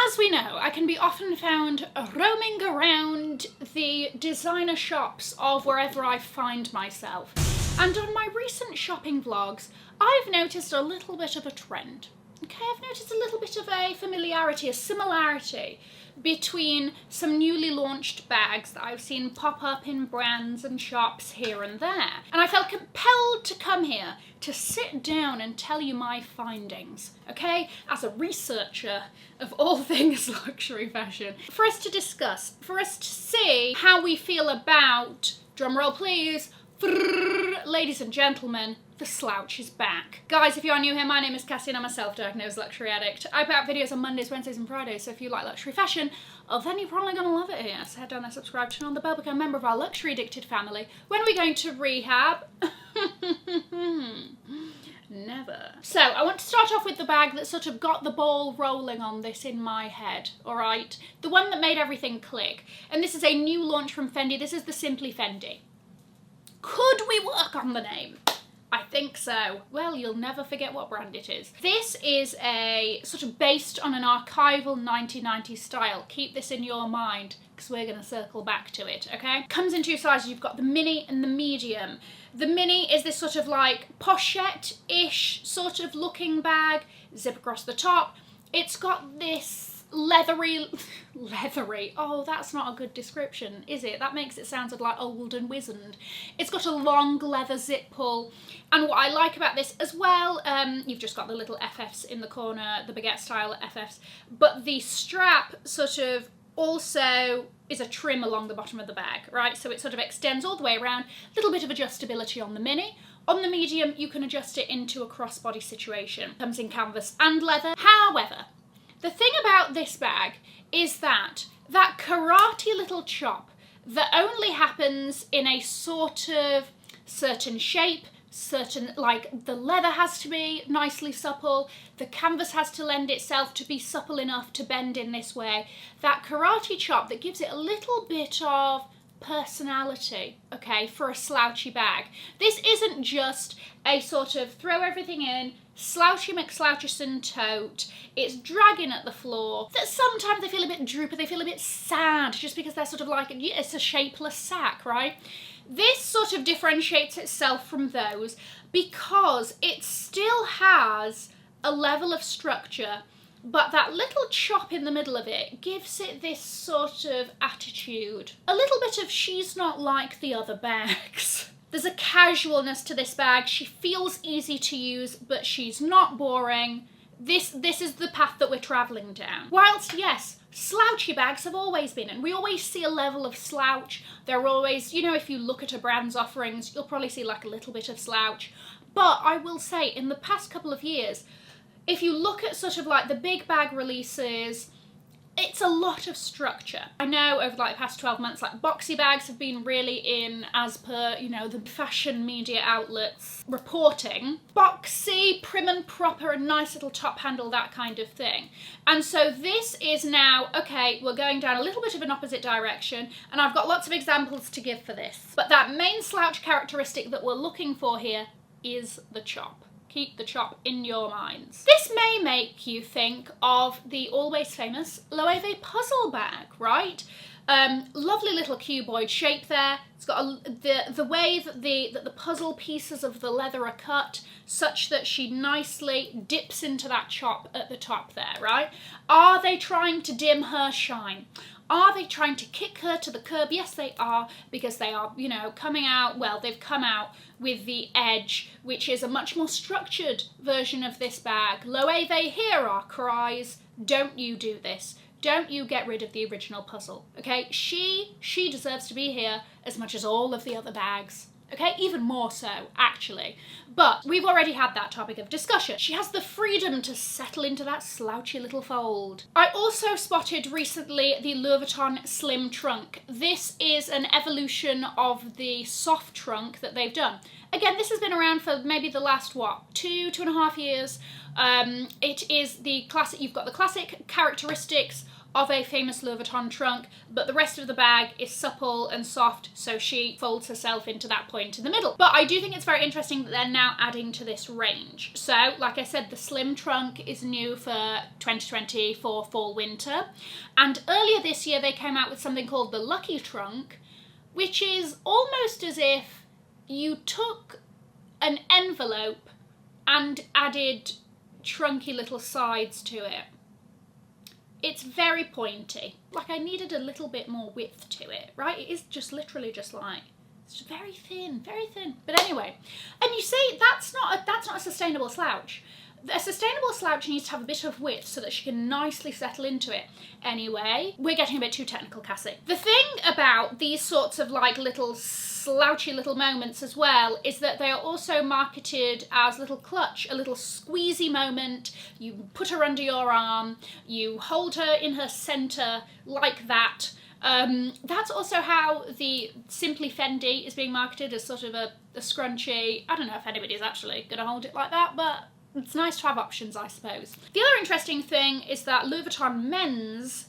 As we know, I can be often found roaming around the designer shops of wherever I find myself. And on my recent shopping vlogs, I've noticed a little bit of a trend. Okay, I've noticed a little bit of a familiarity, a similarity between some newly launched bags that I've seen pop up in brands and shops here and there. And I felt compelled to come here to sit down and tell you my findings, okay? As a researcher of all things luxury fashion, for us to discuss, for us to see how we feel about, drumroll please, ladies and gentlemen, the slouch is back. Guys, if you are new here, my name is Cassie and I'm a self-diagnosed luxury addict. I put out videos on Mondays, Wednesdays and Fridays, so if you like luxury fashion, then you're probably gonna love it here. So head down there, subscribe, turn on the bell, become a member of our luxury addicted family. When are we going to rehab? Never. So, I want to start off with the bag that sort of got the ball rolling on this in my head, alright? The one that made everything click. And this is a new launch from Fendi. This is the Simply Fendi. Could we work on the name? I think so. Well, you'll never forget what brand it is. This is a sort of based on an archival 1990s style. Keep this in your mind because we're going to circle back to it, okay? Comes in two sizes. You've got the mini and the medium. The mini is this sort of like pochette-ish sort of looking bag, zip across the top. It's got this leathery, oh that's not a good description, is it? That makes it sound like old and wizened. It's got a long leather zip pull, and what I like about this as well, you've just got the little FFs in the corner, the baguette style FFs, but the strap sort of also is a trim along the bottom of the bag, right? So it sort of extends all the way around, a little bit of adjustability on the mini. On the medium, you can adjust it into a crossbody situation. Comes in canvas and leather. However, the thing about this bag is that karate little chop that only happens in a sort of certain shape, certain, like the leather has to be nicely supple, the canvas has to lend itself to be supple enough to bend in this way. That karate chop that gives it a little bit of personality, okay, for a slouchy bag. This isn't just a sort of throw everything in, slouchy McSloucherson tote. It's dragging at the floor. That sometimes they feel a bit droopy, they feel a bit sad, just because they're sort of like, it's a shapeless sack, right? This sort of differentiates itself from those because it still has a level of structure, but that little chop in the middle of it gives it this sort of attitude. A little bit of she's not like the other bags. There's a casualness to this bag. She feels easy to use, but she's not boring. This is the path that we're travelling down. Whilst, yes, slouchy bags have always been, and we always see a level of slouch. They're always, you know, if you look at a brand's offerings, you'll probably see like a little bit of slouch. But I will say, in the past couple of years, if you look at sort of like the big bag releases, it's a lot of structure. I know over like the past 12 months, like boxy bags have been really in, as per, you know, the fashion media outlets reporting. Boxy, prim and proper, a nice little top handle, that kind of thing. And so this is now, okay, we're going down a little bit of an opposite direction, and I've got lots of examples to give for this. But that main slouch characteristic that we're looking for here is the chop. Keep the chop in your minds. This may make you think of the always famous Loewe puzzle bag, right? Lovely little cuboid shape there. It's got the way that the puzzle pieces of the leather are cut, such that she nicely dips into that chop at the top there, right? Are they trying to dim her shine? Are they trying to kick her to the curb? Yes, they are, because they are, you know, coming out, well, they've come out with the edge, which is a much more structured version of this bag. Loewe, hear our cries. Don't you do this. Don't you get rid of the original puzzle, okay? She deserves to be here as much as all of the other bags. Okay, even more so, actually. But we've already had that topic of discussion. She has the freedom to settle into that slouchy little fold. I also spotted recently the Louis Vuitton slim trunk. This is an evolution of the soft trunk that they've done. Again, this has been around for maybe the last, what, 2.5 years. It is the classic, you've got the classic characteristics of a famous Louis Vuitton trunk, but the rest of the bag is supple and soft, so she folds herself into that point in the middle. But I do think it's very interesting that they're now adding to this range. So, like I said, the slim trunk is new for 2020 for fall winter, and earlier this year they came out with something called the Lucky Trunk, which is almost as if you took an envelope and added trunky little sides to it. It's very pointy. Like, I needed a little bit more width to it, right? It is just literally just like, it's very thin, very thin. But anyway, and you see, that's not a sustainable slouch. A sustainable slouch needs to have a bit of width so that she can nicely settle into it. Anyway, we're getting a bit too technical, Cassie. The thing about these sorts of like little slouchy little moments as well is that they are also marketed as little clutch, a little squeezy moment. You put her under your arm, you hold her in her centre like that. That's also how the Simply Fendi is being marketed, as sort of a scrunchy. I don't know if anybody's actually going to hold it like that, but it's nice to have options, I suppose. The other interesting thing is that Louis Vuitton men's,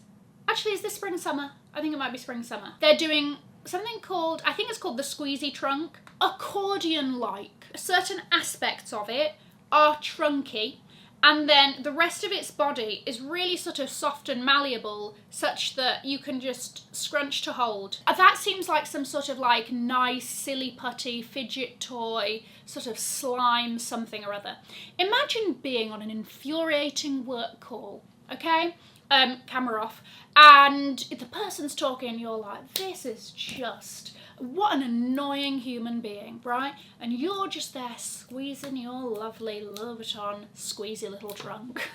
actually, is this spring summer? I think it might be spring summer. They're doing something called, I think it's called the squeezy trunk, accordion-like. Certain aspects of it are trunky, and then the rest of its body is really sort of soft and malleable, such that you can just scrunch to hold. That seems like some sort of like nice, silly putty, fidget toy, sort of slime something or other. Imagine being on an infuriating work call, okay? Camera off, and the person's talking and you're like, this is just, what an annoying human being, right? And you're just there squeezing your lovely Louis Vuitton squeezy little trunk.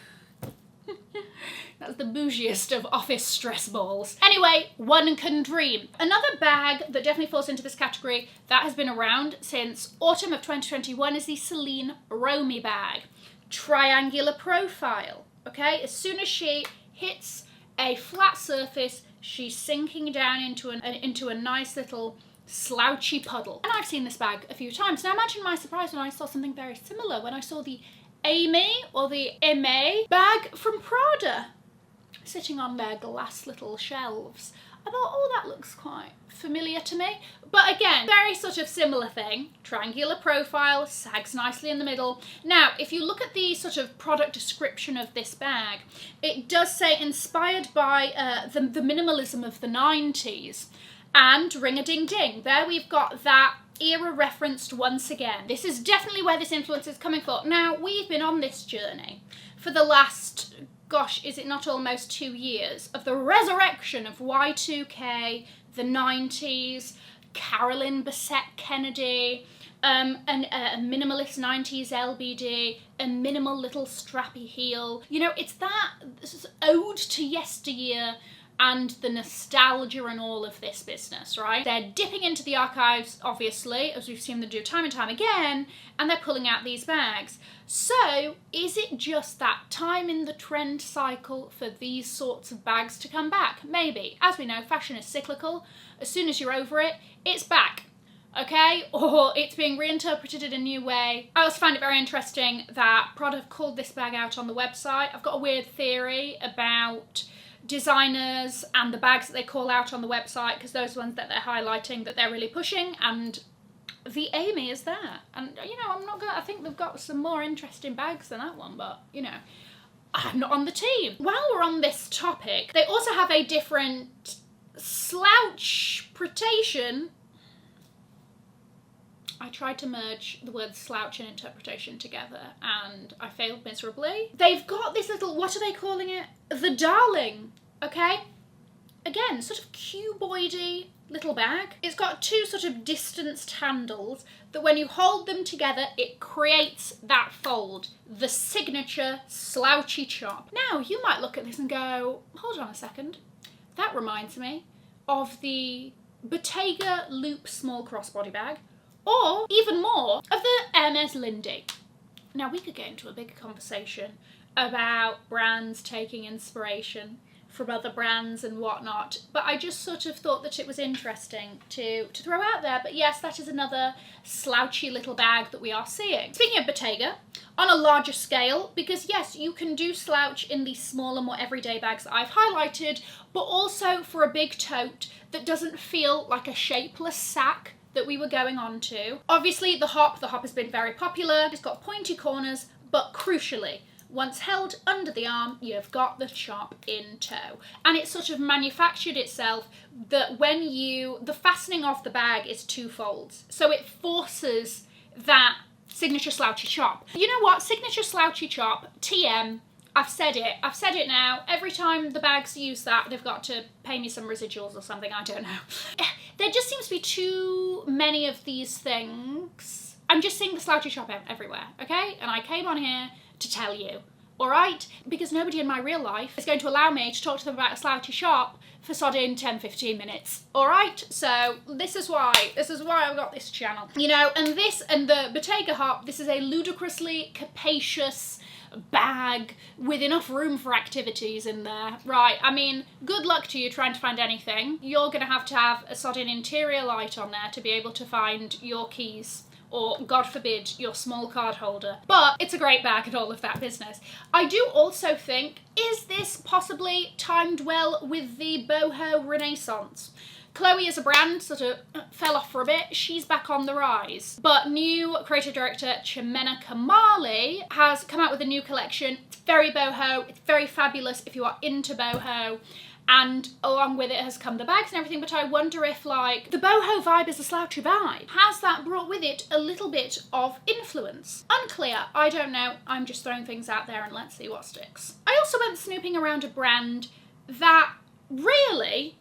That's the bougiest of office stress balls. Anyway, one can dream. Another bag that definitely falls into this category that has been around since autumn of 2021 is the Celine Romy bag. Triangular profile, okay? As soon as she hits a flat surface, she's sinking down into a nice little slouchy puddle. And I've seen this bag a few times. Now imagine my surprise when I saw something very similar, when I saw the Amy or the Aimee bag from Prada sitting on their glass little shelves. I thought, oh, that looks quite familiar to me. But again, very sort of similar thing. Triangular profile, sags nicely in the middle. Now, if you look at the sort of product description of this bag, it does say inspired by the minimalism of the 90s. And ring-a-ding-ding, there we've got that era referenced once again. This is definitely where this influence is coming from. Now, we've been on this journey for the last, gosh, is it not almost 2 years, of the resurrection of Y2K, the 90s, Carolyn Bessette Kennedy, a minimalist 90s LBD, a minimal little strappy heel. You know, it's that ode to yesteryear and the nostalgia and all of this business, right? They're dipping into the archives, obviously, as we've seen them do time and time again, and they're pulling out these bags. So, is it just that time in the trend cycle for these sorts of bags to come back? Maybe. As we know, fashion is cyclical. As soon as you're over it, it's back. Okay? Or it's being reinterpreted in a new way. I also find it very interesting that Prada have called this bag out on the website. I've got a weird theory about designers and the bags that they call out on the website, because those ones that they're highlighting that they're really pushing, and the Amy is there. And you know, I think they've got some more interesting bags than that one, but you know, I'm not on the team. While we're on this topic, they also have a different slouch-pretation. I tried to merge the words slouch and interpretation together and I failed miserably. They've got this little, what are they calling it? The Darling, okay? Again, sort of cuboidy little bag. It's got two sort of distanced handles that when you hold them together, it creates that fold. The signature slouchy chop. Now, you might look at this and go, hold on a second. That reminds me of the Bottega Loop small crossbody bag, or even more, of the Hermes Lindy. Now, we could get into a bigger conversation about brands taking inspiration from other brands and whatnot, but I just sort of thought that it was interesting to throw out there. But yes, that is another slouchy little bag that we are seeing. Speaking of Bottega, on a larger scale, because yes, you can do slouch in these smaller, more everyday bags that I've highlighted, but also for a big tote that doesn't feel like a shapeless sack that we were going on to. Obviously the hop has been very popular. It's got pointy corners, but crucially, once held under the arm, you've got the chop in tow. And it's sort of manufactured itself that the fastening of the bag is two folds. So it forces that signature slouchy chop. You know what? Signature slouchy chop, TM, I've said it now. Every time the bags use that, they've got to pay me some residuals or something, I don't know. There just seems to be too many of these things. I'm just seeing the slouchy chop everywhere, okay? And I came on here to tell you, all right? Because nobody in my real life is going to allow me to talk to them about a slouchy chop for sodding 10-15 minutes, all right? So this is why I've got this channel. You know, and the Bottega hop, this is a ludicrously capacious bag with enough room for activities in there, right? I mean, good luck to you trying to find anything. You're gonna have to have a sodding interior light on there to be able to find your keys, or God forbid, your small card holder. But it's a great bag and all of that business. I do also think, is this possibly timed well with the boho renaissance? Chloe as a brand sort of fell off for a bit. She's back on the rise. But new creative director Chimena Kamali has come out with a new collection. It's very boho, it's very fabulous if you are into boho. And along with it has come the bags and everything, but I wonder if, like, the boho vibe is a slouchy vibe. Has that brought with it a little bit of influence? Unclear, I don't know. I'm just throwing things out there and let's see what sticks. I also went snooping around a brand that really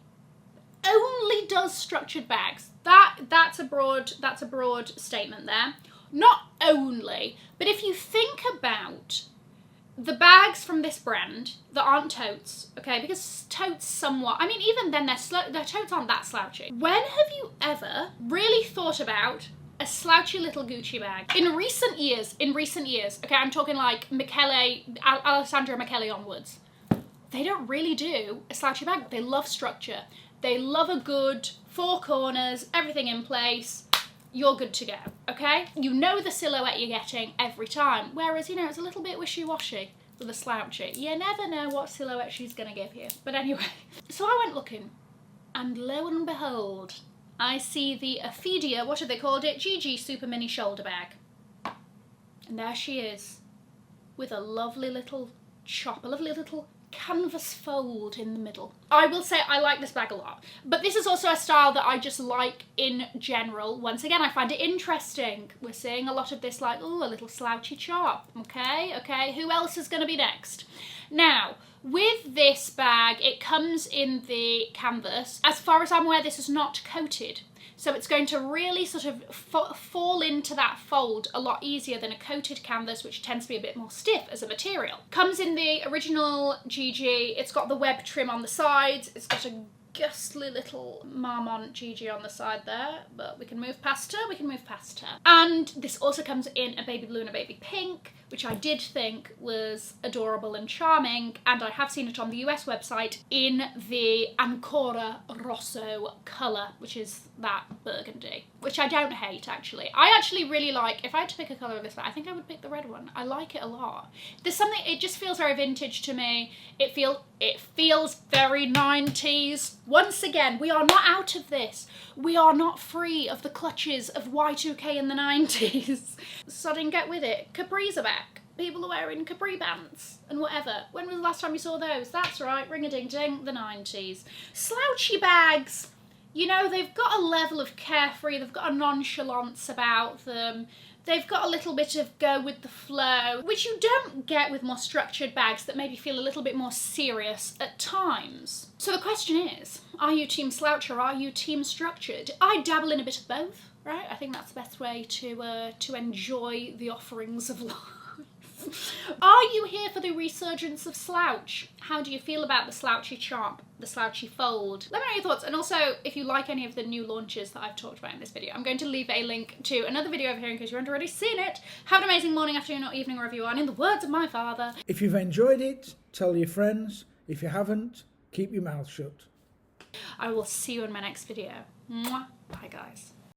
only does structured bags. That's a broad statement there. Not only, but if you think about the bags from this brand that aren't totes, okay, because totes somewhat, I mean, even then their totes aren't that slouchy. When have you ever really thought about a slouchy little Gucci bag? In recent years, okay, I'm talking like Alessandro Michele onwards, they don't really do a slouchy bag. They love structure. They love a good four corners, everything in place. You're good to go, okay? You know the silhouette you're getting every time. Whereas, you know, it's a little bit wishy-washy with a slouchy. You never know what silhouette she's gonna give you. But anyway, so I went looking, and lo and behold, I see the Fendi, what have they called it? GG Super Mini Shoulder Bag. And there she is, with a lovely little chop, a lovely little canvas fold in the middle. I will say I like this bag a lot, but this is also a style that I just like in general. Once again, I find it interesting. We're seeing a lot of this, like, ooh, a little slouchy chop. Okay, who else is going to be next? Now, with this bag, it comes in the canvas. As far as I'm aware, this is not coated. So it's going to really sort of fall into that fold a lot easier than a coated canvas, which tends to be a bit more stiff as a material. Comes in the original GG. It's got the web trim on the sides. It's got a ghastly little Marmont GG on the side there, but we can move past her, And this also comes in a baby blue and a baby pink, which I did think was adorable and charming, and I have seen it on the US website in the Ancora Rosso colour, which is that burgundy, which I don't hate, actually. I actually really like, if I had to pick a colour of this, I think I would pick the red one. I like it a lot. There's something, it just feels very vintage to me. It feels very 90s. Once again, we are not out of this. We are not free of the clutches of Y2K in the 90s. So then get with it. Capris are back. People are wearing capri pants and whatever. When was the last time you saw those? That's right, ring-a-ding-ding, the 90s. Slouchy bags. You know, they've got a level of carefree, they've got a nonchalance about them. They've got a little bit of go with the flow, which you don't get with more structured bags that maybe feel a little bit more serious at times. So the question is, are you team slouch or are you team structured? I dabble in a bit of both, right? I think that's the best way to enjoy the offerings of life. Are you here for the resurgence of slouch? How do you feel about the slouchy chop, the slouchy fold? Let me know your thoughts, and also if you like any of the new launches that I've talked about in this video. I'm going to leave a link to another video over here in case you haven't already seen it. Have an amazing morning, afternoon or evening wherever you are, and in the words of my father, if you've enjoyed it, tell your friends. If you haven't, keep your mouth shut. I will see you in my next video. Mwah. Bye guys.